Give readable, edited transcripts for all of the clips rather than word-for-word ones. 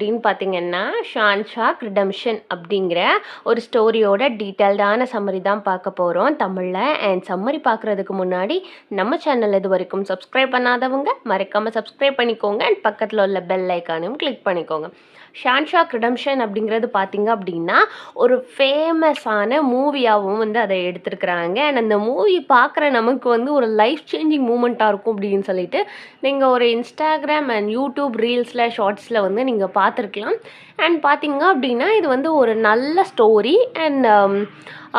அப்படின்னு பார்த்தீங்கன்னா, ஷான்ஷாக் ரிடெம்ப்ஷன் அப்படிங்கிற ஒரு ஸ்டோரியோட டீட்டெயில்டான சம்மரி தான் பார்க்க போறோம் தமிழ்ல. அண்ட் சம்மரி பார்க்குறதுக்கு முன்னாடி நம்ம சேனல் இதுவரைக்கும் சப்ஸ்கிரைப் பண்ணாதவங்க மறக்காம சப்ஸ்கிரைப் பண்ணிக்கோங்க. அண்ட் பக்கத்தில் உள்ள பெல் ஐக்கானையும் கிளிக் பண்ணிக்கோங்க. ஷான்ஷாக் ரிடெம்ப்ஷன் அப்படிங்கிறது பார்த்தீங்க அப்படின்னா, ஒரு ஃபேமஸான மூவியாகவும் வந்து அதை எடுத்திருக்கிறாங்க. அண்ட் அந்த மூவி பார்க்குற நமக்கு வந்து ஒரு லைஃப் சேஞ்சிங் மூமெண்ட்டாக இருக்கும் அப்படின்னு சொல்லிட்டு நீங்கள் ஒரு இன்ஸ்டாகிராம் அண்ட் யூடியூப் ரீல்ஸில் ஷார்ட்ஸில் வந்து நீங்கள் பார்த்துருக்கலாம். அண்ட் பார்த்தீங்க அப்படின்னா இது வந்து ஒரு நல்ல ஸ்டோரி. அண்ட்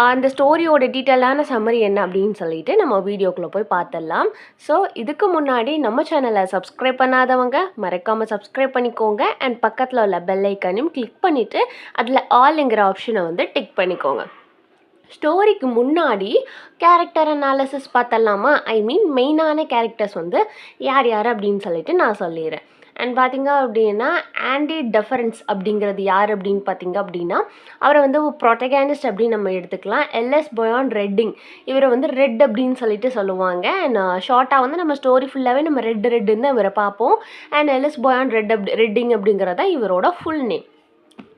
அந்த ஸ்டோரியோட டீட்டெயிலான சம்மரி என்ன அப்படின்னு சொல்லிட்டு நம்ம வீடியோக்குள்ளே போய் பார்த்துடலாம். ஸோ இதுக்கு முன்னாடி நம்ம சேனலை சப்ஸ்கிரைப் பண்ணாதவங்க மறக்காமல் சப்ஸ்கிரைப் பண்ணிக்கோங்க. அண்ட் பக்கத்தில் உள்ள பெல் ஐக்கானையும் கிளிக் பண்ணிவிட்டு அதில் ஆல்ங்கிற ஆப்ஷனை வந்து டிக் பண்ணிக்கோங்க. ஸ்டோரிக்கு முன்னாடி கேரக்டர் அனாலிசிஸ் பார்த்தலாமா? ஐ மீன் மெயினான கேரக்டர்ஸ் வந்து யார் யார் அப்படின்னு சொல்லிட்டு நான் சொல்லிடுறேன். அண்ட் பார்த்தீங்க அப்படின்னா ஆண்டி டெஃபரன்ஸ் அப்படிங்கிறது யார் அப்படின்னு பார்த்தீங்க அப்படின்னா, அவரை வந்து ப்ரொட்டகானிஸ்ட் அப்படின்னு நம்ம எடுத்துக்கலாம். எல்எஸ் பொயான் ரெட்டிங், இவரை வந்து ரெட் அப்படின்னு சொல்லிட்டு சொல்லுவாங்க. அண்ட் ஷார்ட்டாக வந்து நம்ம ஸ்டோரி ஃபுல்லாகவே நம்ம ரெட்டுன்னு தான் இவரை பார்ப்போம். அண்ட் எல்எஸ் பொயான் ரெட்டிங் அப்படிங்கிறதா இவரோட ஃபுல் நேம்.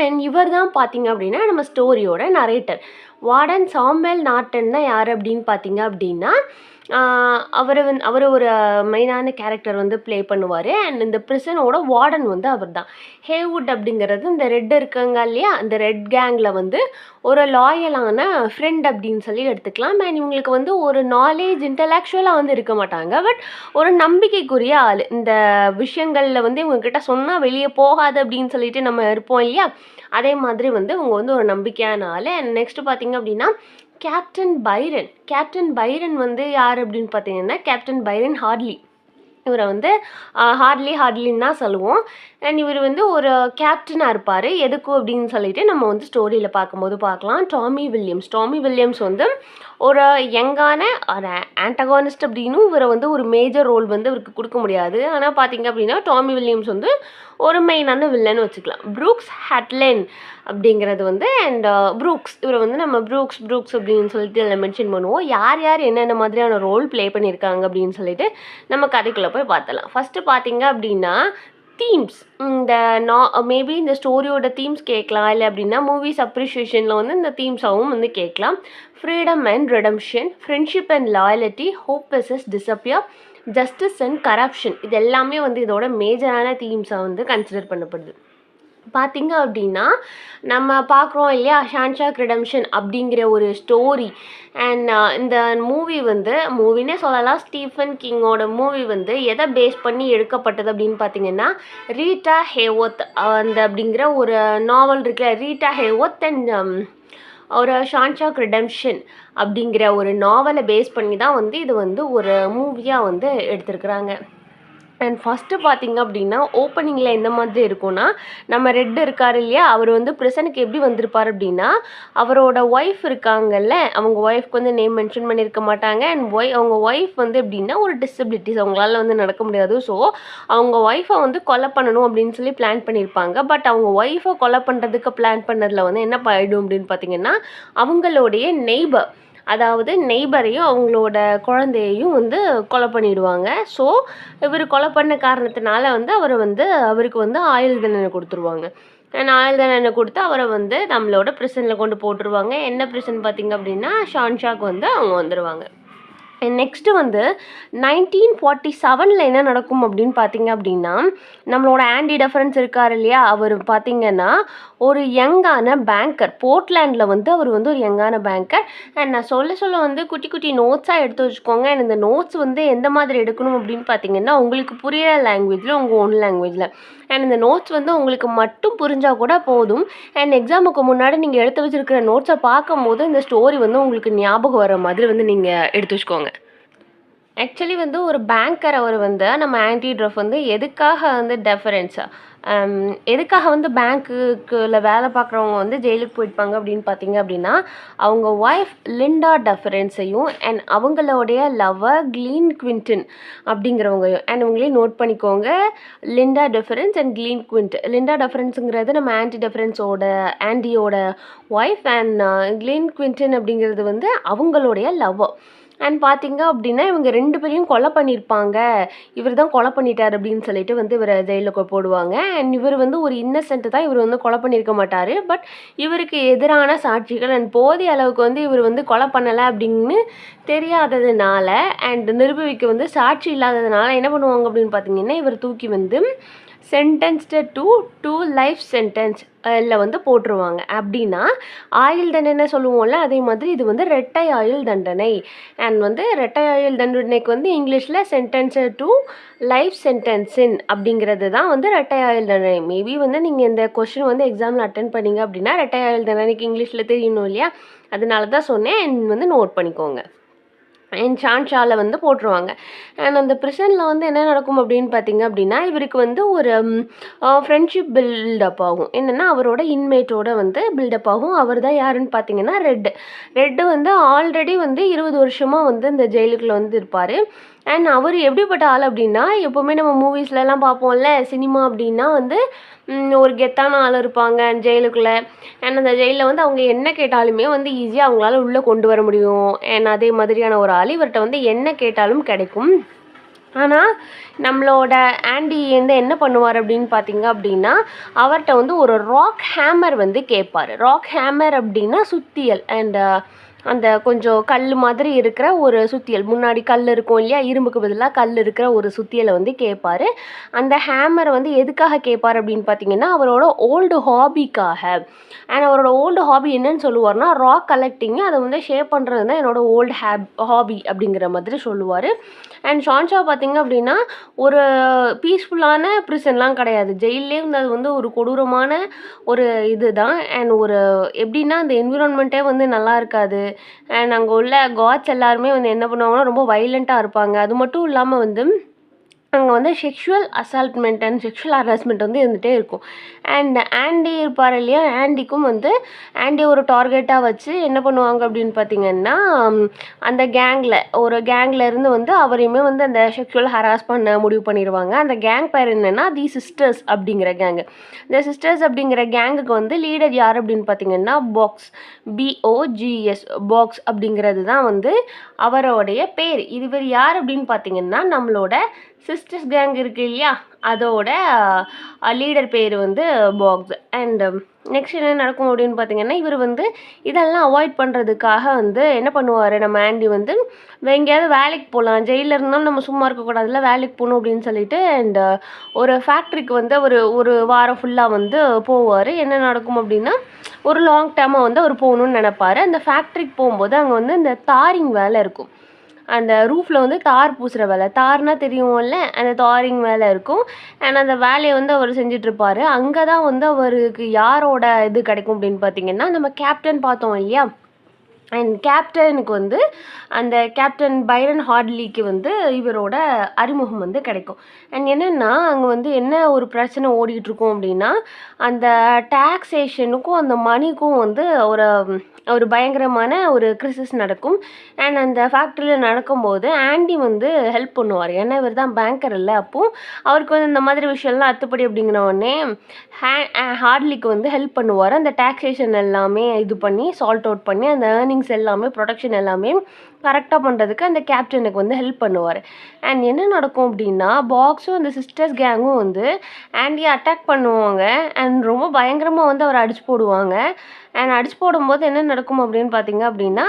அண்ட் இவர் தான் பார்த்தீங்க அப்படின்னா நம்ம ஸ்டோரியோட நரேட்டர். வார்டன் சாமுவேல் நார்டன் தான் யார் அப்படின்னு பார்த்தீங்க அப்படின்னா, அவர் ஒரு மெயினான கேரக்டர் வந்து ப்ளே பண்ணுவார். அண்ட் இந்த ப்ரிசனோட வார்டன் வந்து அவர் தான். ஹேவுட் அப்படிங்கிறது இந்த ரெட் இருக்காங்க இல்லையா, அந்த ரெட் கேங்கில் வந்து ஒரு லாயலான ஃப்ரெண்ட் அப்படின்னு சொல்லி எடுத்துக்கலாம். அண்ட் இவங்களுக்கு வந்து ஒரு நாலேஜ் இன்டலெக்சுவலாக வந்து இருக்க மாட்டாங்க, பட் ஒரு நம்பிக்கைக்குரிய ஆள். இந்த விஷயங்களில் வந்து இவங்ககிட்ட சொன்னால் வெளியே போகாது அப்படின்னு சொல்லிட்டு நம்ம இருப்போம் இல்லையா, அதே மாதிரி வந்து இவங்க வந்து ஒரு நம்பிக்கையான ஆள். அண்ட் நெக்ஸ்ட் பார்த்தீங்க அப்படின்னா கேப்டன் பைரன் வந்து யார் அப்படின்னு பார்த்தீங்கன்னா, கேப்டன் பைரன் ஹார்ட்லி. இவரை வந்து ஹார்ட்லின்னு தான் சொல்லுவோம். அண்ட் இவர் வந்து ஒரு கேப்டனாக இருப்பார். எதுக்கும் அப்படின்னு சொல்லிட்டு நம்ம வந்து ஸ்டோரியில் பார்க்கும்போது பார்க்கலாம். டாமி வில்லியம்ஸ் வந்து ஒரு யங்கான ஒரு ஆன்டகானிஸ்ட் அப்படின்னு இவரை வந்து ஒரு மேஜர் ரோல் வந்து இவருக்கு கொடுக்க முடியாது. ஆனால் பார்த்தீங்க அப்படின்னா டாமி வில்லியம்ஸ் வந்து ஒரு மெயினான வில்லன்னு வச்சுக்கலாம். ப்ரூக்ஸ் ஹட்லேன் அப்படிங்கிறது வந்து அண்ட் ப்ரூக்ஸ், இவரை வந்து நம்ம ப்ரூக்ஸ் அப்படின்னு சொல்லிட்டு இதில் மென்ஷன் பண்ணுவோம். யார் என்னென்ன மாதிரியான ரோல் ப்ளே பண்ணியிருக்காங்க அப்படின்னு சொல்லிட்டு நம்ம கதைக்குள்ளே போய் பார்த்தலாம். ஃபஸ்ட்டு பார்த்தீங்க அப்படின்னா தீம்ஸ், இந்த மேபி இந்த ஸ்டோரியோட தீம்ஸ் கேட்கலாம், இல்லை அப்படின்னா மூவிஸ் அப்ரிஷியேஷனில் வந்து இந்த தீம்ஸாகவும் வந்து கேட்கலாம். Freedom and redemption, friendship and loyalty, hope versus disappear, justice and corruption, இது எல்லாமே வந்து இதோட மேஜரான தீம்ஸாக வந்து கன்சிடர் பண்ணப்படுது. பார்த்தீங்க அப்படின்னா நம்ம பார்க்குறோம் இல்லையா, ஷான்ஷாக் ரிடெம்ப்ஷன் அப்படிங்கிற ஒரு ஸ்டோரி. அண்ட் இந்த மூவினே சொல்லலாம், ஸ்டீஃபன் கிங்கோட மூவி வந்து எதை பேஸ் பண்ணி எடுக்கப்பட்டது அப்படின்னு பார்த்தீங்கன்னா, ரீட்டா ஹேவர்த் அந்த அப்படிங்கிற ஒரு நாவல் இருக்குல்ல, ரீட்டா ஹேவர்த் அண்ட் ஒரு ஷான்ஷாக் ரிடெம்ப்ஷன் அப்படிங்கிற ஒரு நாவலை பேஸ் பண்ணி தான் வந்து இது வந்து ஒரு மூவியாக வந்து எடுத்திருக்கிறாங்க. அண்ட் ஃபஸ்ட்டு பார்த்தீங்க அப்படின்னா ஓப்பனிங்கில் எந்த மாதிரி இருக்கும்னா, நம்ம ரெட் இருக்கார் இல்லையா, அவர் வந்து ப்ரிசனுக்கு எப்படி வந்திருப்பார் அப்படின்னா, அவரோட ஒய்ஃப் இருக்காங்கல்ல, அவங்க ஒய்ஃப்க்கு வந்து நேம் மென்ஷன் பண்ணியிருக்க மாட்டாங்க. அண்ட் அவங்க ஒய்ஃப் வந்து எப்படின்னா ஒரு டிசபிலிட்டிஸ், அவங்களால வந்து நடக்க முடியாது. ஸோ அவங்க ஒய்ஃபை வந்து கொலை பண்ணணும் அப்படின்னு சொல்லி பிளான் பண்ணியிருப்பாங்க. பட் அவங்க ஒய்ஃபை கொலை பண்ணுறதுக்கு பிளான் பண்ணதில் வந்து என்ன ஆகிடும் அப்படின்னு பார்த்தீங்கன்னா, அவங்களுடைய நெய்பரையும் அவங்களோட குழந்தையையும் வந்து கொலை பண்ணிடுவாங்க. ஸோ இவர் கொலை பண்ண காரணத்தினால வந்து அவருக்கு வந்து ஆயுள் தண்டனை கொடுத்துருவாங்க. ஆயுள் தண்டனை கொடுத்து அவரை வந்து நம்மளோட ப்ரிசனில் கொண்டு போட்டுருவாங்க. என்ன ப்ரிசன் பார்த்தீங்க அப்படின்னா, ஷான்ஷாக் வந்து அவங்க வந்துடுவாங்க. நெக்ஸ்ட்டு வந்து 1947 என்ன நடக்கும் அப்படின்னு பார்த்தீங்க அப்படின்னா, நம்மளோட ஆண்டி டெஃபரன்ஸ் இருக்கார் இல்லையா, அவர் பார்த்தீங்கன்னா ஒரு யங்கான பேங்கர். போர்ட்லேண்டில் வந்து அவர் வந்து ஒரு யங்கான பேங்கர். அண்ட் நான் சொல்ல வந்து குட்டி நோட்ஸாக எடுத்து வச்சுக்கோங்க. அண்ட் இந்த நோட்ஸ் வந்து எந்த மாதிரி எடுக்கணும் அப்படின்னு பார்த்தீங்கன்னா, உங்களுக்கு புரியிற லாங்குவேஜில், உங்கள் ஓன் லாங்குவேஜில். அண்ட் இந்த நோட்ஸ் வந்து உங்களுக்கு மட்டும் புரிஞ்சால் கூட போதும். அண்ட் எக்ஸாமுக்கு முன்னாடி நீங்கள் எடுத்து வச்சுருக்கிற நோட்ஸை பார்க்கும்போது இந்த ஸ்டோரி வந்து உங்களுக்கு ஞாபகம் வர மாதிரி வந்து நீங்கள் எடுத்து வச்சுக்கோங்க. ஆக்சுவலி வந்து ஒரு பேங்கர், அவர் வந்து நம்ம ஆன்டி ட்ரஃப் வந்து எதுக்காக வந்து எதுக்காக வந்து பேங்க்குல வேலை பார்க்குறவங்க வந்து ஜெயிலுக்கு போயிருப்பாங்க அப்படின்னு பார்த்தீங்க அப்படின்னா, அவங்க ஒய்ஃப் லிண்டா டெஃபரன்ஸையும் அண்ட் அவங்களுடைய லவர் கிளீன் குவிண்டன் அப்படிங்கிறவங்களையும். அண்ட் இவங்களையும் நோட் பண்ணிக்கோங்க, Linda Deference and Kleen Quint. Linda டெஃபரன்ஸுங்கிறது நம்ம ஆண்டியோட ஒய்ஃப். அண்ட் கிளீன் குவிண்டன் அப்படிங்கிறது வந்து அவங்களுடைய லவர். அண்ட் பார்த்தீங்க அப்படின்னா இவங்க 2 பேரையும் கொலை பண்ணியிருப்பாங்க. இவர் தான் கொலை பண்ணிட்டார் அப்படின்னு சொல்லிட்டு வந்து இவர ஜெயில்ல போடுவாங்க. அண்ட் இவர் வந்து ஒரு இன்னசென்ட் தான். இவர் வந்து கொலை பண்ணியிருக்க மாட்டாரு. பட் இவருக்கு எதிரான சாட்சிகள் அண்ட் போதிய அளவுக்கு வந்து இவர் வந்து கொலை பண்ணல அப்படின்னு தெரியாததுனால அண்ட் நிரூபிக்க வந்து சாட்சி இல்லாததுனால என்ன பண்ணுவாங்க அப்படின்னு பார்த்தீங்கன்னா, இவர் தூக்கி வந்து சென்டென்ஸ்டு டு லைஃப் சென்டென்ஸ் வந்து போட்டுருவாங்க. அப்படின்னா ஆயுள் தண்டனை சொல்லுவோம்ல, அதே மாதிரி இது வந்து இரட்டை ஆயுள் தண்டனை. அண்ட் வந்து இரட்டை ஆயுள் தண்டனைக்கு வந்து இங்கிலீஷில் சென்டென்ஸு டு லைஃப் சென்டென்ஸின் அப்படிங்கிறது தான் வந்து இரட்டை ஆயுள் தண்டனை. மேபி வந்து நீங்கள் இந்த கொஸ்டின் வந்து எக்ஸாமில் அட்டன் பண்ணீங்க அப்படின்னா இரட்டை ஆயுள் தண்டனைக்கு இங்கிலீஷில் தெரியணும் இல்லையா, அதனால தான் சொன்னேன். வந்து நோட் பண்ணிக்கோங்க. அண்ட் ஷான்ஷாவில் வந்து போட்டுருவாங்க. அண்ட் அந்த ப்ரிசனில் வந்து என்ன நடக்கும் அப்படின்னு பார்த்தீங்க அப்படின்னா, இவருக்கு வந்து ஒரு ஃப்ரெண்ட்ஷிப் பில்டப் ஆகும். என்னென்னா அவரோட இன்மேட்டோட வந்து பில்டப் ஆகும். அவர் தான் யாருன்னு பார்த்தீங்கன்னா ரெட்டு வந்து ஆல்ரெடி வந்து 20 வருஷமாக வந்து இந்த ஜெயிலுக்குள்ளே வந்து இருப்பார். அண்ட் அவர் எப்படிப்பட்ட ஆள் அப்படின்னா, எப்போவுமே நம்ம மூவிஸ்லலாம் பார்ப்போம்ல, சினிமா அப்படின்னா வந்து ஒரு கெத்தான ஆள் இருப்பாங்க ஜெயிலுக்குள்ளே. அண்ட் அந்த ஜெயிலில் வந்து அவங்க என்ன கேட்டாலுமே வந்து ஈஸியாக அவங்களால உள்ளே கொண்டு வர முடியும். அண்ட் அதே மாதிரியான ஒரு ஆள். இவர்கிட்ட வந்து என்ன கேட்டாலும் கிடைக்கும். ஆனால் நம்மளோட ஆண்டி வந்து என்ன பண்ணுவார் அப்படின்னு பார்த்தீங்க அப்படின்னா, அவர்கிட்ட வந்து ஒரு ராக் ஹேமர் வந்து கேட்பார். ராக் ஹேமர் அப்படின்னா சுத்தியல். அண்ட் அந்த கொஞ்சம் கல் மாதிரி இருக்கிற ஒரு சுத்தியல், முன்னாடி கல் இருக்கும் இல்லையா, இரும்புக்கு பதிலாக கல் இருக்கிற ஒரு சுத்தியலை வந்து கேட்பார். அந்த ஹேமரை வந்து எதுக்காக கேட்பார் அப்படின்னு பார்த்தீங்கன்னா, அவரோட ஓல்டு ஹாபிக்காக. அண்ட் அவரோட ஓல்டு ஹாபி என்னன்னு சொல்லுவார்னா, ராக் கலெக்டிங்கு, அதை வந்து ஷேப் பண்ணுறது தான் என்னோட ஓல்டு ஹாபி அப்படிங்கிற மாதிரி சொல்லுவார். அண்ட் ஷான்ஷா பார்த்தீங்க அப்படின்னா ஒரு பீஸ்ஃபுல்லான ப்ரிசன்லாம் கிடையாது. ஜெயிலே வந்து அது வந்து ஒரு கொடூரமான ஒரு இது தான். அண்ட் ஒரு எப்படின்னா அந்த என்விரான்மெண்ட்டே வந்து நல்லா இருக்காது. அண்ட் அங்கே உள்ள காட்ஸ் எல்லாருமே வந்து என்ன பண்ணுவாங்கன்னா ரொம்ப வைலண்ட்டாக இருப்பாங்க. அது மட்டும் இல்லாமல் வந்து அங்கே வந்து செக்ஷுவல் அசால்ட்மெண்ட் அண்ட் செக்ஷுவல் ஹராஸ்மெண்ட் வந்து இருந்துகிட்டே இருக்கும். அண்ட் ஆண்டி இருப்பார் இல்லையா, ஆண்டிக்கும் வந்து ஆண்டி ஒரு டார்கெட்டாக வச்சு என்ன பண்ணுவாங்க அப்படின்னு பார்த்தீங்கன்னா, அந்த கேங்கில் இருந்து வந்து அவரையுமே வந்து அந்த செக்ஷுவல் ஹராஸ் பண்ண முடிவு பண்ணிடுவாங்க. அந்த கேங் பேர் என்னென்னா தி சிஸ்டர்ஸ் அப்படிங்கிற கேங்கு. இந்த சிஸ்டர்ஸ் அப்படிங்கிற கேங்குக்கு வந்து லீடர் யார் அப்படின்னு பார்த்தீங்கன்னா பாக்ஸ், BOGS, பாக்ஸ் அப்படிங்கிறது தான் வந்து அவரோடைய பேர். இவர் யார் அப்படின்னு பார்த்தீங்கன்னா, நம்மளோட சிஸ்டர்ஸ் கேங் இருக்கு இல்லையா, அதோட லீடர் பேர் வந்து பாக்ஸ். அண்ட் நெக்ஸ்ட் என்ன நடக்கும் அப்படின்னு பார்த்தீங்கன்னா, இவர் வந்து இதெல்லாம் அவாய்ட் பண்ணுறதுக்காக வந்து என்ன பண்ணுவார், நம்ம ஆண்டி வந்து எங்கேயாவது வேலைக்கு போகலாம், ஜெயிலில் இருந்தாலும் நம்ம சும்மா இருக்கக்கூடாதுல, வேலைக்கு போகணும் அப்படின்னு சொல்லிட்டு அண்ட் ஒரு ஃபேக்ட்ரிக்கு வந்து ஒரு வாரம் ஃபுல்லாக வந்து போவார். என்ன நடக்கும் அப்படின்னா, ஒரு லாங் டேர்மாக வந்து அவர் போகணுன்னு நினைப்பார். அந்த ஃபேக்ட்ரிக்கு போகும்போது அங்கே வந்து இந்த தாரிங் வேலை இருக்கும். அந்த ரூஃபில் வந்து தார் பூசுகிற வேலை, தார்னால் தெரியும்ல, அந்த தாரிங் வேலை இருக்கும். அண்ட் அந்த வேலையை வந்து அவர் செஞ்சிட்ருப்பார். அங்கே தான் வந்து அவருக்கு யாரோட இது கிடைக்கும் அப்படின்னு பார்த்தீங்கன்னா, நம்ம கேப்டன் பார்த்தோம் இல்லையா, அண்ட் கேப்டனுக்கு வந்து அந்த கேப்டன் பைரன் ஹார்ட்லிக்கு வந்து இவரோட அறிமுகம் வந்து கிடைக்கும். அண்ட் என்னென்னா அங்கே வந்து என்ன ஒரு பிரச்சனை ஓடிட்டுருக்கும் அப்படின்னா, அந்த டாக்ஸேஷனுக்கும் அந்த மணிக்கும் வந்து ஒரு பயங்கரமான ஒரு கிரிசிஸ் நடக்கும். அண்ட் அந்த ஃபேக்ட்ரியில் நடக்கும்போது ஆண்டி வந்து ஹெல்ப் பண்ணுவார். ஏன்னா இவர் தான் பேங்கர் இல்லை. அப்போது அவருக்கு வந்து இந்த மாதிரி விஷயம்லாம் அத்துப்படி அப்படிங்கிற உடனே ஹார்ட்லிக்கு வந்து ஹெல்ப் பண்ணுவார். அந்த டாக்ஸேஷன் எல்லாமே இது பண்ணி சால்ட் அவுட் பண்ணி அந்த ஏர்னிங்ஸ் எல்லாமே ப்ரொடக்ஷன் எல்லாமே கரெக்டாக பண்ணுறதுக்கு அந்த கேப்டனுக்கு வந்து ஹெல்ப் பண்ணுவார். அண்ட் என்ன நடக்கும் அப்படின்னா, பாக்ஸும் அந்த சிஸ்டர்ஸ் கேங்கும் வந்து ஆண்டியை அட்டாக் பண்ணுவாங்க. அண்ட் ரொம்ப பயங்கரமாக வந்து அவரை அடிச்சு போடுவாங்க. அண்ட் அடிச்சு போடும்போது என்ன நடக்கும் அப்படின்னு பார்த்தீங்க அப்படின்னா,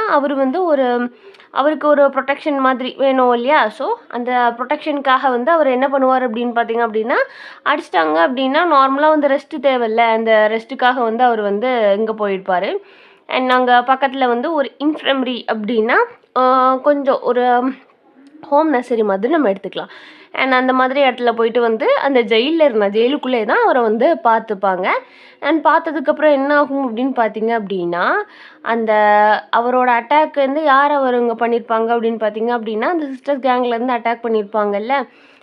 அவருக்கு ஒரு ப்ரொடெக்ஷன் மாதிரி வேணும் இல்லையா, ஸோ அந்த ப்ரொடெக்ஷனுக்காக வந்து அவர் என்ன பண்ணுவார் அப்படின்னு பார்த்தீங்க அப்படின்னா, அடிச்சிட்டாங்க அப்படின்னா நார்மலாக வந்து ரெஸ்ட்டு தேவையில்ல, அந்த ரெஸ்ட்டுக்காக வந்து அவர் வந்து இங்கே போயிருப்பார். அண்ட் நாங்கள் பக்கத்தில் வந்து ஒரு இன்ஃப்ரமரி அப்படின்னா கொஞ்சம் ஒரு ஹோம் நர்சரி மாதிரி நம்ம எடுத்துக்கலாம். அண்ட் அந்த மாதிரி இடத்துல போயிட்டு வந்து அந்த ஜெயிலுக்குள்ளே தான் அவரை வந்து பார்த்துப்பாங்க. அண்ட் பார்த்ததுக்கப்புறம் என்ன ஆகும் அப்படின்னு பார்த்தீங்க அப்படின்னா, அந்த அவரோட அட்டாக் வந்து யார் அவருங்க பண்ணியிருப்பாங்க அப்படின்னு பார்த்தீங்க அப்படின்னா, அந்த சிஸ்டர்ஸ் கேங்லேருந்து அட்டாக் பண்ணியிருப்பாங்கல்ல,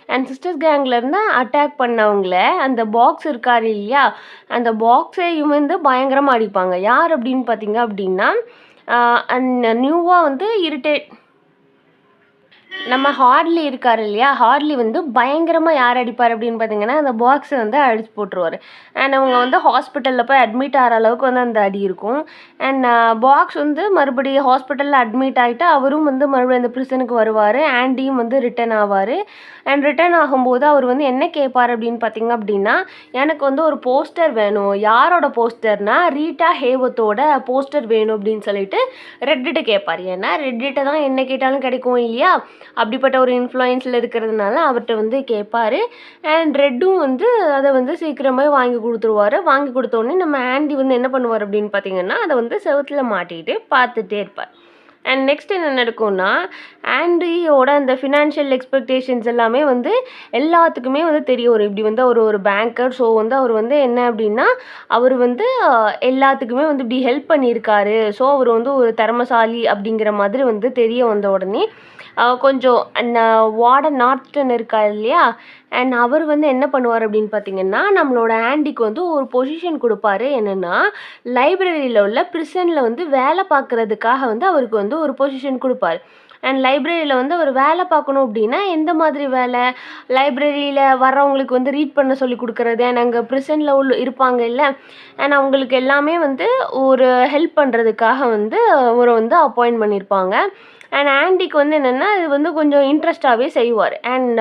அண்ட் சிஸ்டர்ஸ் கேங்லேருந்து அட்டாக் பண்ணவங்கள அந்த பாக்ஸ் இருக்கார் இல்லையா, அந்த பாக்ஸையும் வந்து பயங்கரமாக அடிப்பாங்க. யார் அப்படின்னு பார்த்தீங்க அப்படின்னா, அண்ட் நியூவாக வந்து நம்ம ஹார்ட்லி இருக்காரு இல்லையா, ஹார்ட்லி வந்து பயங்கரமாக யார் அடிப்பார் அப்படின்னு பார்த்தீங்கன்னா, அந்த பாக்ஸை வந்து அடிச்சு போட்டுருவார். அண்ட் அவங்க வந்து ஹாஸ்பிட்டலில் போய் அட்மிட் ஆகிற அளவுக்கு வந்து அந்த அடி இருக்கும். அண்ட் பாக்ஸ் வந்து மறுபடியும் ஹாஸ்பிட்டலில் அட்மிட் ஆகிட்டு அவரும் வந்து மறுபடியும் அந்த ப்ரிசனுக்கு வருவார். ஆண்டியும் வந்து ரிட்டர்ன் ஆவார். அண்ட் ரிட்டர்ன் ஆகும்போது அவர் வந்து என்ன கேட்பார் அப்படின்னு பார்த்தீங்க அப்படின்னா, எனக்கு வந்து ஒரு போஸ்டர் வேணும். யாரோட போஸ்டர்னா ரீட்டா ஹேவத்தோட போஸ்டர் வேணும் அப்படின்னு சொல்லிட்டு ரெட்டிட்ட கேட்பார். ஏன்னா ரெட்டிட்ட தான் என்ன கேட்டாலும் கிடைக்கும் இல்லையா, அப்படிப்பட்ட ஒரு இன்ஃப்ளூயன்ஸில் இருக்கிறதுனால அவர்கிட்ட வந்து கேட்பாரு. அண்ட் ரெட்டும் வந்து அதை வந்து சீக்கிரமே வாங்கி கொடுத்துருவாரு. வாங்கி கொடுத்தோடனே நம்ம ஆண்டி வந்து என்ன பண்ணுவார் அப்படின்னு பார்த்தீங்கன்னா, அதை வந்து செவுத்துல மாட்டிக்கிட்டு பார்த்துட்டே இருப்பார். அண்ட் நெக்ஸ்ட் என்ன நடக்கும்னா, ஆண்ட்ரியோட அந்த ஃபினான்ஷியல் எக்ஸ்பெக்டேஷன்ஸ் எல்லாமே வந்து எல்லாத்துக்குமே வந்து தெரிய வரும். இப்படி வந்து அவர் ஒரு பேங்கர். ஸோ வந்து அவர் வந்து என்ன அப்படின்னா, அவர் வந்து எல்லாத்துக்குமே வந்து இப்படி ஹெல்ப் பண்ணியிருக்காரு. ஸோ அவர் வந்து ஒரு திறமைசாலி அப்படிங்கிற மாதிரி வந்து தெரிய வந்த உடனே கொஞ்சம் அந்த வார்டன் நார்டன் இருக்கார் இல்லையா, அண்ட் அவர் வந்து என்ன பண்ணுவார் அப்படின்னு பார்த்தீங்கன்னா, நம்மளோட ஆண்டிக்கு வந்து ஒரு பொசிஷன் கொடுப்பாரு. என்னென்னா, லைப்ரரியில் உள்ள ப்ரிசனில் வந்து வேலை பார்க்குறதுக்காக வந்து அவருக்கு வந்து ஒரு பொசிஷன் கொடுப்பாரு. அண்ட் லைப்ரரியில் வந்து அவர் வேலை பார்க்கணும் அப்படின்னா எந்த மாதிரி வேலை, லைப்ரரியில் வர்றவங்களுக்கு வந்து ரீட் பண்ண சொல்லி கொடுக்குறது. அண்ட் அங்கே ப்ரிசனில் இருப்பாங்க இல்லை, அண்ட் அவங்களுக்கு எல்லாமே வந்து ஒரு ஹெல்ப் பண்ணுறதுக்காக வந்து அவரை வந்து அப்பாயிண்ட் பண்ணியிருப்பாங்க. அண்ட் ஆண்டிக்கு வந்து என்னென்னா இது வந்து கொஞ்சம் இன்ட்ரெஸ்டாகவே செய்வார். அண்ட்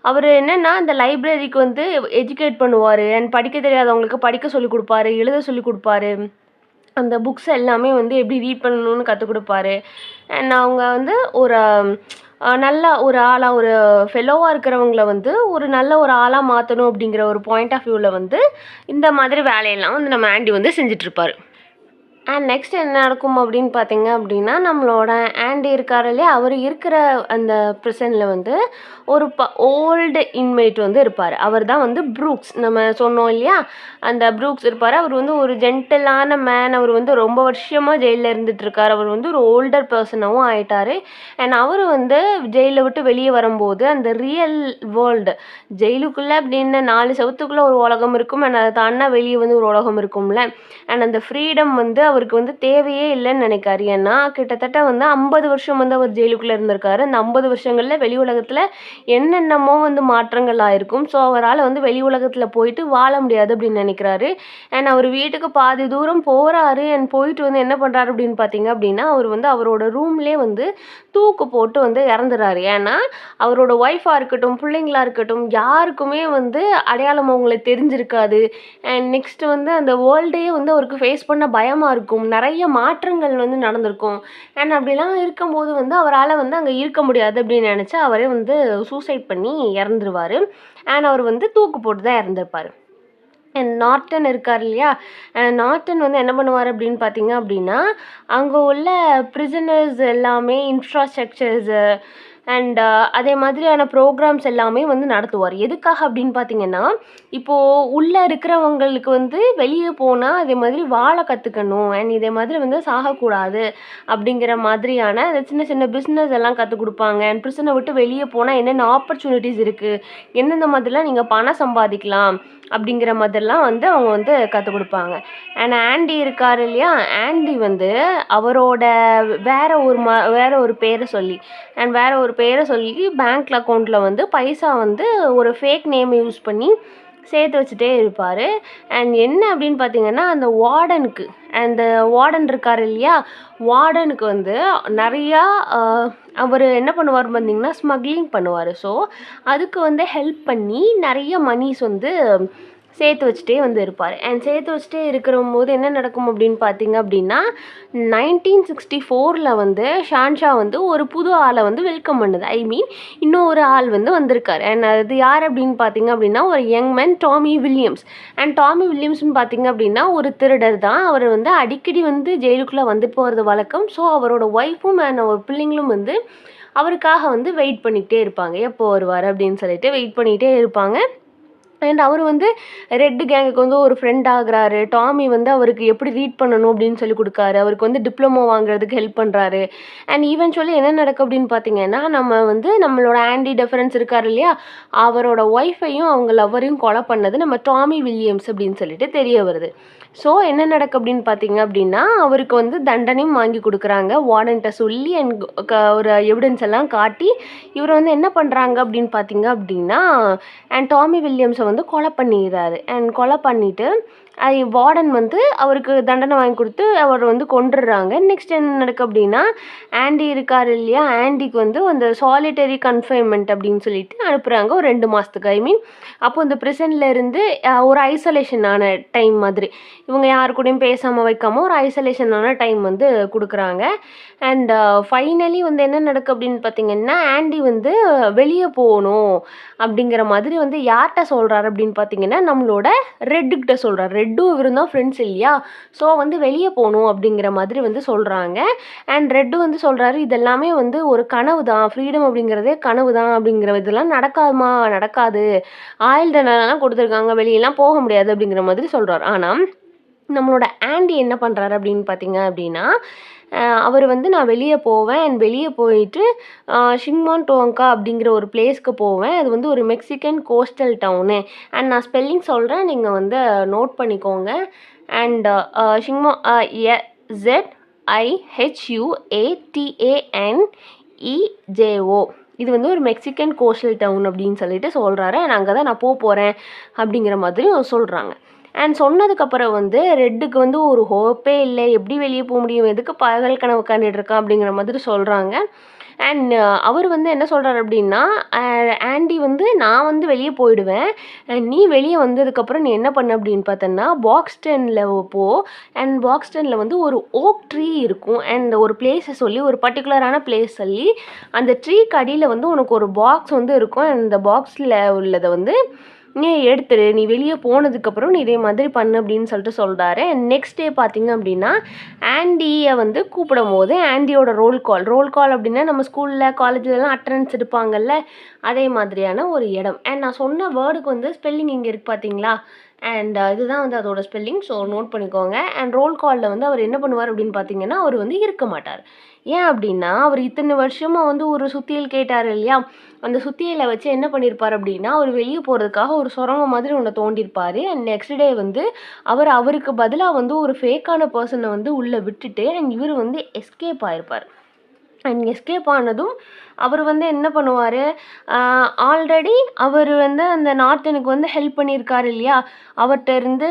அவர் என்னென்னா அந்த லைப்ரரிக்கு வந்து எஜுகேட் பண்ணுவார். அண்ட் படிக்க தெரியாதவங்களுக்கு படிக்க சொல்லி கொடுப்பாரு, எழுத சொல்லி கொடுப்பாரு. அந்த புக்ஸ் எல்லாமே வந்து எப்படி ரீட் பண்ணணும்னு கற்றுக் கொடுப்பாரு. அண்ட் அவங்க வந்து ஒரு நல்ல ஒரு ஆளாக, ஒரு ஃபெலோவாக இருக்கிறவங்கள வந்து ஒரு நல்ல ஒரு ஆளாக மாற்றணும் அப்படிங்கிற ஒரு பாயிண்ட் ஆஃப் வியூவில் வந்து இந்த மாதிரி வேலையெல்லாம் வந்து நம்ம ஆண்டி வந்து செஞ்சிட்ருப்பார். அண்ட் நெக்ஸ்ட் என்ன நடக்கும் அப்படின்னு பார்த்தீங்க அப்படின்னா, நம்மளோட ஆண்டி இருக்கார் இல்லையா, அவர் இருக்கிற அந்த ப்ரிசனில் வந்து ஒரு ஓல்டு இன்மேட் வந்து இருப்பார். அவர் தான் வந்து ப்ரூக்ஸ். நம்ம சொன்னோம் இல்லையா, அந்த ப்ரூக்ஸ் இருப்பார். அவர் வந்து ஒரு ஜென்டிலான மேன். அவர் வந்து ரொம்ப வருஷமாக ஜெயிலில் இருந்துகிட்ருக்கார். அவர் வந்து ஒரு ஓல்டர் பர்சனாகவும் ஆயிட்டார். அண்ட் அவர் வந்து ஜெயிலை விட்டு வெளியே வரும்போது அந்த ரியல் வேர்ல்டு, ஜெயிலுக்குள்ளே அப்படின்னு 4 செவத்துக்குள்ளே ஒரு உலகம் இருக்கும். அண்ட் அதை தாண்டினா வெளியே வந்து ஒரு உலகம் இருக்கும்ல. அண்ட் அந்த ஃப்ரீடம் வந்து அவருக்கு வந்து தேவையே இல்லைன்னு நினைக்காரு. ஏன்னா கிட்டத்தட்ட வந்து 50 வருஷம் வந்து அவர் ஜெயிலுக்குள்ளே இருந்திருக்காரு. அந்த 50 வருஷங்களில் வெளி உலகத்தில் என்னென்னமோ வந்து மாற்றங்கள் ஆயிருக்கும். ஸோ அவரால் வந்து வெளி உலகத்தில் போயிட்டு வாழ முடியாது அப்படின்னு நினைக்கிறாரு. அண்ட் அவர் வீட்டுக்கு பாதி தூரம் போகிறாரு. அண்ட் போயிட்டு வந்து என்ன பண்ணுறாரு அப்படின்னு பார்த்தீங்க அப்படின்னா, அவர் வந்து அவரோட ரூம்லேயே வந்து தூக்கு போட்டு வந்து இறந்துறாரு. ஏன்னா அவரோட ஒய்ஃபாக இருக்கட்டும், பிள்ளைங்களா இருக்கட்டும், யாருக்குமே வந்து அடையாளம் அவங்களை தெரிஞ்சிருக்காது. அண்ட் நெக்ஸ்ட் வந்து அந்த வேர்ல்டே வந்து அவருக்கு ஃபேஸ் பண்ண பயமாக இருக்கும். நிறைய மாற்றங்கள் வந்து நடந்திருக்கும். அண்ட் அப்படிலாம் இருக்கும்போது வந்து அவரால் வந்து அங்கே இருக்க முடியாது அப்படின்னு நினச்சி அவரே வந்து சூசைட் பண்ணி இறந்துருவார். அண்ட் அவர் வந்து தூக்கு போட்டு தான் இறந்துருப்பார். அண்ட் நார்டன் இருக்கார் இல்லையா, நார்டன் வந்து என்ன பண்ணுவார் அப்படின்னு பார்த்தீங்க அப்படின்னா, அங்கே உள்ள ப்ரிசனர்ஸ் எல்லாமே இன்ஃப்ராஸ்ட்ரக்சர்ஸு அண்ட் அதே மாதிரியான ப்ரோக்ராம்ஸ் எல்லாமே வந்து நடத்துவார். எதுக்காக அப்படின்னு பார்த்தீங்கன்னா, இப்போது உள்ளே இருக்கிறவங்களுக்கு வந்து வெளியே போனால் அதே மாதிரி வாழ கற்றுக்கணும். அண்ட் இதே மாதிரி வந்து சாகக்கூடாது அப்படிங்கிற மாதிரியான அந்த சின்ன சின்ன பிஸ்னஸ் எல்லாம் கற்றுக் கொடுப்பாங்க. அண்ட் ப்ரிசனை விட்டு வெளியே போனால் என்னென்ன ஆப்பர்ச்சுனிட்டிஸ் இருக்குது, எந்தெந்த மாதிரிலாம் நீங்கள் பணம் சம்பாதிக்கலாம் அப்படிங்கிற மாதிரிலாம் வந்து அவங்க வந்து கற்றுக் கொடுப்பாங்க. அண்ட் ஆண்டி இருக்கார் இல்லையா, ஆண்டி வந்து அவரோட வேற ஒரு பேரை சொல்லி பேங்க் அக்கௌண்ட்டில் வந்து பைசா வந்து ஒரு ஃபேக் நேம் யூஸ் பண்ணி சேர்த்து வச்சுட்டே இருப்பார். அண்ட் என்ன அப்படின்னு பார்த்தீங்கன்னா, அந்த வார்டன் இருக்கார் இல்லையா, வார்டனுக்கு வந்து நிறையா அவர் என்ன பண்ணுவார் பார்த்தீங்கன்னா, ஸ்மக்லிங் பண்ணுவார். ஸோ அதுக்கு வந்து ஹெல்ப் பண்ணி நிறைய மணிஸ் வந்து சேர்த்து வச்சுட்டே வந்து இருப்பார். அண்ட் சேர்த்து வச்சுட்டே இருக்கிறம்போது என்ன நடக்கும் அப்படின்னு பார்த்தீங்க அப்படின்னா, 1964 வந்து ஷான்ஷா வந்து ஒரு புது ஆளை வந்து வெல்கம் பண்ணுது. ஐ மீன் இன்னொரு ஆள் வந்து வந்திருக்காரு. அண்ட் அது யார் அப்படின்னு பார்த்தீங்க அப்படின்னா, ஒரு young man Tommy Williams. And Tommy வில்லியம்ஸ்னு பார்த்தீங்க அப்படின்னா ஒரு திருடர் தான். அவர் வந்து அடிக்கடி வந்து ஜெயிலுக்குள்ளே வந்து போகிறது வழக்கம். ஸோ அவரோட ஒய்ஃபும் அண்ட் அவர் பிள்ளைங்களும் வந்து அவருக்காக வந்து வெயிட் பண்ணிக்கிட்டே இருப்பாங்க. எப்போ வருவார் அப்படின்னு சொல்லிட்டு வெயிட் பண்ணிகிட்டே இருப்பாங்க. அண்ட் அவர் வந்து ரெட் கேங்குக்கு வந்து ஒரு ஃப்ரெண்ட் ஆகுறாரு. டாமி வந்து அவருக்கு எப்படி ரீட் பண்ணணும் அப்படின்னு சொல்லி கொடுக்காரு. அவருக்கு வந்து டிப்ளமோ வாங்குறதுக்கு ஹெல்ப் பண்ணுறாரு. அண்ட் ஈவென்ச்சுவலி என்ன நடக்கும் அப்படின்னு பார்த்தீங்கன்னா, நம்ம வந்து நம்மளோட ஆண்டி டெஃபரன்ஸ் இருக்கார் இல்லையா, அவரோட ஒய்ஃபையும் அவங்க லவ்வரையும் கொலை பண்ணது நம்ம டாமி வில்லியம்ஸ் அப்படின்னு சொல்லிட்டு தெரிய வருது. ஸோ என்ன நடக்கு அப்படின்னு பார்த்தீங்க அப்படின்னா, அவருக்கு வந்து தண்டனையும் வாங்கி கொடுக்குறாங்க. வார்டன்ட்ட சொல்லி அண்ட் ஒரு எவிடன்ஸ் எல்லாம் காட்டி இவர் வந்து என்ன பண்ணுறாங்க அப்படின்னு பார்த்தீங்க அப்படின்னா, அண்ட் டாமி வில்லியம்ஸை வந்து கொலை பண்ணிடுறாரு. அண்ட் கொலை பண்ணிவிட்டு வார்டன் வந்து அவருக்கு தண்டனை வாங்கி கொடுத்து அவர் வந்து கொன்றுடுறாங்க. நெக்ஸ்ட் என்ன நடக்கு அப்படின்னா, ஆண்டி இருக்கார் இல்லையா, ஆண்டிக்கு வந்து அந்த சாலிட்டரி கன்ஃபைன்மெண்ட் அப்படின்னு சொல்லிட்டு அனுப்புகிறாங்க ஒரு 2 மாதத்துக்கு. ஐ மீன் அப்போ இந்த ப்ரிசனில் இருந்து ஒரு ஐசோலேஷனான டைம் மாதிரி, இவங்க யாரு கூடயும் பேசாமல் வைக்காமல் ஒரு ஐசோலேஷனான டைம் வந்து கொடுக்குறாங்க. அண்ட் ஃபைனலி வந்து என்ன நடக்கு அப்படின்னு பார்த்தீங்கன்னா, ஆண்டி வந்து வெளியே போகணும் அப்படிங்கிற மாதிரி வந்து யார்கிட்ட சொல்கிறாரு அப்படின்னு பார்த்தீங்கன்னா, நம்மளோட ரெட்டுக்கிட்ட சொல்கிறார். ரெட்டும் இவரும் தான் ஃப்ரெண்ட்ஸ் இல்லையா, ஸோ வந்து வெளியே போகணும் அப்படிங்கிற மாதிரி வந்து சொல்கிறாங்க. அண்ட் ரெட்டு வந்து சொல்கிறாரு, இதெல்லாமே வந்து ஒரு கனவு தான், ஃப்ரீடம் அப்படிங்கிறதே கனவு தான், அப்படிங்கிற இதெல்லாம் நடக்காதுமா, நடக்காது, ஆயுள் தண்டனைலாம் கொடுத்துருக்காங்க, வெளியெல்லாம் போக முடியாது அப்படிங்கிற மாதிரி சொல்கிறார். ஆனால் நம்மளோட ஆண்டி என்ன பண்ணுறாரு அப்படின்னு பார்த்தீங்க அப்படின்னா, அவர் வந்து நான் வெளியே போவேன் அண்ட் வெளியே போயிட்டு ஷிங்மான் டோங்கா அப்படிங்கிற ஒரு பிளேஸ்க்கு போவேன். அது வந்து ஒரு மெக்சிகன் கோஸ்டல் டவுனு. அண்ட் நான் ஸ்பெல்லிங் சொல்கிறேன், நீங்கள் வந்து நோட் பண்ணிக்கோங்க. அண்ட் ஷிங்மா ZIHUATANEJO. இது வந்து ஒரு மெக்சிகன் கோஸ்டல் டவுன் அப்படின்னு சொல்லிட்டு சொல்கிறாரு. அண்ட் அங்கே தான் நான் போகிறேன் அப்படிங்கிற மாதிரி சொல்கிறாங்க. அண்ட் சொன்னதுக்கப்புறம் வந்து ரெட்டுக்கு வந்து ஒரு ஹோப்பே இல்லை, எப்படி வெளியே போக முடியும், எதுக்கு பகல் கனவு காண்டிட்டு இருக்கான் அப்படிங்கிற மாதிரி சொல்கிறாங்க. அண்ட் அவர் வந்து என்ன சொல்கிறார் அப்படின்னா, ஆண்டி வந்து நான் வந்து வெளியே போயிடுவேன், நீ வெளியே வந்ததுக்கப்புறம் நீ என்ன பண்ண அப்படின்னு பார்த்தோன்னா, பாக்ஸ்டனில் போ. அண்ட் பாக்ஸ்டனில் வந்து ஒரு ஓக் ட்ரீ இருக்கும். அண்ட் ஒரு பிளேஸை சொல்லி, ஒரு பர்டிகுலரான பிளேஸ் சொல்லி, அந்த ட்ரீக்கு அடியில் வந்து உனக்கு ஒரு பாக்ஸ் வந்து இருக்கும். அந்த பாக்ஸில் உள்ளதை வந்து நீ எடுத்துரு, நீ வெளியே போனதுக்கப்புறம் நீ இதே மாதிரி பண்ணு அப்படின்னு சொல்லிட்டு சொல்கிறாரு. நெக்ஸ்ட் டே பார்த்தீங்க அப்படின்னா, ஆண்டியை வந்து கூப்பிடும் போது ஆண்டியோட ரோல் கால் அப்படின்னா நம்ம ஸ்கூலில் காலேஜ்லலாம் அட்டண்டன்ஸ் எடுப்பாங்கல்ல, அதே மாதிரியான ஒரு இடம். அண்ட் நான் சொன்ன வேர்டுக்கு வந்து ஸ்பெல்லிங் இங்கே இருக்குது பார்த்தீங்களா, அண்ட் இதுதான் வந்து அதோட ஸ்பெல்லிங், ஸோ நோட் பண்ணிக்கோங்க. அண்ட் ரோல் காலில் வந்து அவர் என்ன பண்ணுவார் அப்படின்னு பார்த்தீங்கன்னா, அவர் வந்து இருக்க மாட்டார். ஏன் அப்படின்னா, அவர் இத்தனை வருஷமாக வந்து ஒரு சுத்தியல் கேட்டார் இல்லையா, அந்த சுத்தியலை வச்சு என்ன பண்ணியிருப்பார் அப்படின்னா, அவர் வெளியே போகிறதுக்காக ஒரு சுரங்கம் மாதிரி ஒன்று தோண்டியிருப்பார். அண்ட் நெக்ஸ்ட் டே வந்து அவருக்கு பதிலாக வந்து ஒரு ஃபேக்கான பர்சனை வந்து உள்ளே விட்டுட்டு அண்ட் இவர் வந்து எஸ்கேப் ஆகிருப்பார். அண்ட் எஸ்கேப் ஆனதும் அவர் வந்து என்ன பண்ணுவார், ஆல்ரெடி அவர் வந்து அந்த நார்த்தனுக்கு வந்து ஹெல்ப் பண்ணியிருக்காரு இல்லையா, அவர்கிட்ட இருந்து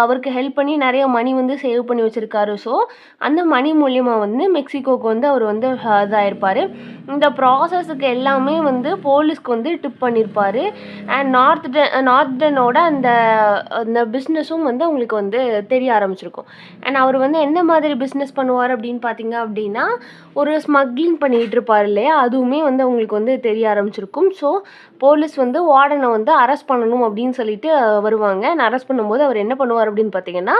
அவருக்கு ஹெல்ப் பண்ணி நிறைய மணி வந்து சேவ் பண்ணி வச்சுருக்காரு. ஸோ அந்த மணி மூலியமாக வந்து மெக்சிகோவுக்கு வந்து அவர் வந்து இதாகிருப்பார். இந்த ப்ராசஸுக்கு எல்லாமே வந்து போலீஸ்க்கு வந்து டிப் பண்ணியிருப்பார். அண்ட் நார்த்தனோட அந்த அந்த பிஸ்னஸும் வந்து அவங்களுக்கு வந்து தெரிய ஆரம்பிச்சிருக்கும். அண்ட் அவர் வந்து என்ன மாதிரி பிஸ்னஸ் பண்ணுவார் அப்படின்னு பார்த்தீங்க அப்படின்னா, ஒரு ஸ்மக்லிங் பண்ணிகிட்டு இருப்பார் இல்லையா, அதுவுமே வந்து அவங்களுக்கு வந்து தெரிய ஆரம்பிச்சிருக்கும். ஸோ போலீஸ் வந்து வார்டனை வந்து அரெஸ்ட் பண்ணணும் அப்படின்னு சொல்லிட்டு வருவாங்க. அரெஸ்ட் பண்ணும்போது அவர் என்ன பண்ணுவார் அப்படின்னு பார்த்தீங்கன்னா,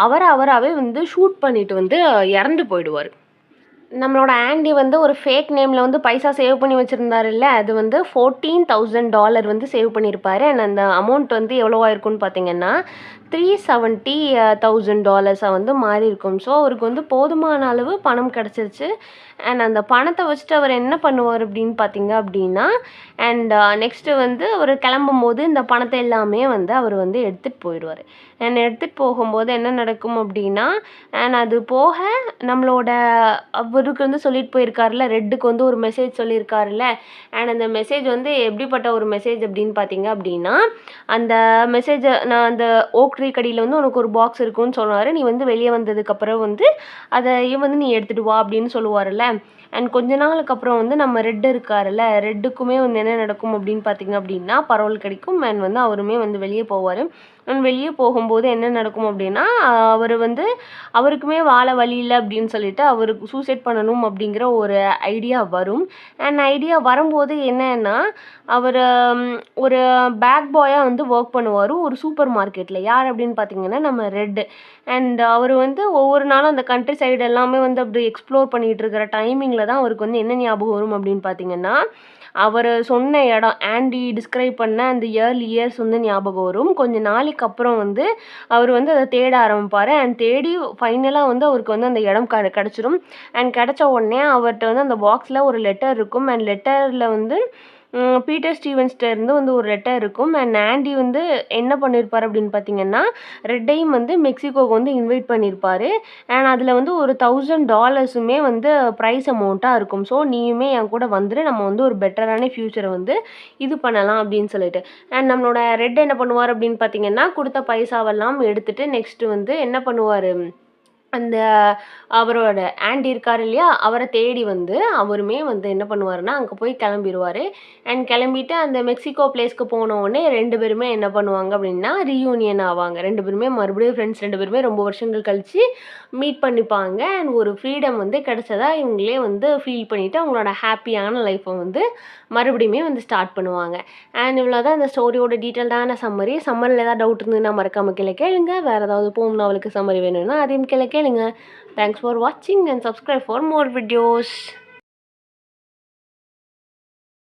அவராகவே வந்து ஷூட் பண்ணிட்டு வந்து இறந்து போயிடுவார். நம்மளோட ஆண்டி வந்து ஒரு ஃபேக் நேமில் வந்து பைசா சேவ் பண்ணி வச்சுருந்தாருல்ல, அது வந்து $14,000 வந்து சேவ் பண்ணியிருப்பாரு. அண்ட் அந்த அமௌண்ட் வந்து எவ்வளோவா இருக்குன்னு பார்த்தீங்கன்னா $370,000 வந்து மாறி இருக்கும். ஸோ அவருக்கு வந்து போதுமான அளவு பணம் கிடச்சிருச்சு. அண்ட் அந்த பணத்தை வச்சுட்டு அவர் என்ன பண்ணுவார் அப்படின்னு பார்த்தீங்க அப்படின்னா, அண்ட் நெக்ஸ்ட்டு வந்து அவர் கிளம்பும்போது இந்த பணத்தை எல்லாமே வந்து அவர் வந்து எடுத்துகிட்டு போயிடுவார். அண்ட் எடுத்துகிட்டு போகும்போது என்ன நடக்கும் அப்படின்னா, அண்ட் அது போக நம்மளோட அவருக்கு வந்து சொல்லிட்டு போயிருக்காருல, ரெட்டுக்கு வந்து ஒரு மெசேஜ் சொல்லியிருக்காருல்ல, அண்ட் அந்த மெசேஜ் வந்து எப்படிப்பட்ட ஒரு மெசேஜ் அப்படின்னு பார்த்தீங்க அப்படின்னா, அந்த மெசேஜை நான் அந்த ஓக் ட்ரீ கடியில் வந்து உனக்கு ஒரு பாக்ஸ் இருக்குன்னு சொன்னார், நீ வந்து வெளியே வந்ததுக்கப்புறம் வந்து அதையும் வந்து நீ எடுத்துகிட்டு வா அப்படின்னு சொல்லுவார்ல. அண்ட் கொஞ்ச நாளுக்கு அப்புறம் வந்து நம்ம ரெட் இருக்காருல்ல, ரெட்டுக்குமே வந்து என்ன நடக்கும் அப்படின்னு பார்த்தீங்க அப்படின்னா, பரோல் கிடைக்கும். அண்ட் வந்து அவருமே வந்து வெளியே போவார். அண்ட் வெளியே போகும்போது என்ன நடக்கும் அப்படின்னா, அவர் வந்து அவருக்குமே வாழ வழி இல்லை அப்படின்னு சொல்லிட்டு அவருக்கு சூசைட் பண்ணணும் அப்படிங்கிற ஒரு ஐடியா வரும். அண்ட் ஐடியா வரும்போது என்னன்னா, அவர் ஒரு பேக் பாயாக வந்து ஒர்க் பண்ணுவார் ஒரு சூப்பர் மார்க்கெட்டில். யார் அப்படின்னு பார்த்தீங்கன்னா நம்ம ரெட்டு. அண்ட் அவர் வந்து ஒவ்வொரு நாளும் அந்த கண்ட்ரி சைடு எல்லாமே வந்து அப்படி எக்ஸ்ப்ளோர் பண்ணிகிட்டு இருக்கிற டைமிங்கில் தான் அவருக்கு வந்து என்ன ஞாபகம் வரும் அப்படின்னு பார்த்தீங்கன்னா, அவர் சொன்ன இடம் ஆண்டி டிஸ்கிரைப் பண்ண அந்த இயர்ஸ் வந்து ஞாபகம் வரும். கொஞ்ச நாளைக்கு அப்புறம் வந்து அவர் வந்து அதை தேட ஆரம்பிப்பார். அண்ட் தேடி ஃபைனலாக வந்து அவருக்கு வந்து அந்த இடம் கிடச்சிரும். அண்ட் கிடச்ச உடனே அவர்கிட்ட வந்து அந்த பாக்ஸில் ஒரு லெட்டர் இருக்கும். அண்ட் லெட்டரில் வந்து பீட்டர் ஸ்டீவன்ஸ்ட்ட இருந்து வந்து ஒரு லெட்டர் இருக்கும். அண்ட் ஆண்டி வந்து என்ன பண்ணியிருப்பார் அப்படின்னு பார்த்தீங்கன்னா, ரெட்டையும் வந்து மெக்சிகோவுக்கு வந்து இன்வைட் பண்ணியிருப்பார். அண்ட் அதில் வந்து ஒரு $1000 வந்து ப்ரைஸ் அமௌண்ட்டாக இருக்கும். ஸோ நீயுமே என் கூட வந்துரு, நம்ம வந்து ஒரு பெட்டரான ஃப்யூச்சரை வந்து இது பண்ணலாம் அப்படின்னு சொல்லிட்டு. அண்ட் நம்மளோட ரெட் என்ன பண்ணுவார் அப்படின்னு பார்த்தீங்கன்னா, கொடுத்த பைசாவெல்லாம் எடுத்துட்டு நெக்ஸ்ட்டு வந்து என்ன பண்ணுவார், அந்த அவரோட ஆண்டி இருக்காரு இல்லையா, அவரை தேடி வந்து அவருமே வந்து என்ன பண்ணுவாருன்னா, அங்கே போய் கிளம்பிருவாரு. அண்ட் கிளம்பிட்டு அந்த மெக்சிகோ பிளேஸ்க்கு போன உடனே 2 பேருமே என்ன பண்ணுவாங்க அப்படின்னா, ரீயூனியன் ஆவாங்க. 2 பேருமே மறுபடியும் ஃப்ரெண்ட்ஸ் 2 பேருமே ரொம்ப வருஷங்கள் கழிச்சு மீட் பண்ணிப்பாங்க. அண்ட் ஒரு ஃப்ரீடம் வந்து கிடைச்சதா இவங்களே வந்து ஃபீல் பண்ணிட்டு அவங்களோட ஹாப்பியான லைஃப்பை வந்து மறுபடியுமே வந்து ஸ்டார்ட் பண்ணுவாங்க. அண்ட் இவ்வளோதான் இந்த ஸ்டோரியோட டீட்டெயில்டான சம்மரி. சம்மரியில் ஏதாவது டவுட் இருந்ததுன்னா மறக்காம கீழே கேளுங்க. வேறு ஏதாவது போம் நாவலுக்கு சம்மரி வேணும்னா அதையும் கீழே கேளுங்க. தேங்க்ஸ் ஃபார் வாட்சிங் and subscribe for more videos.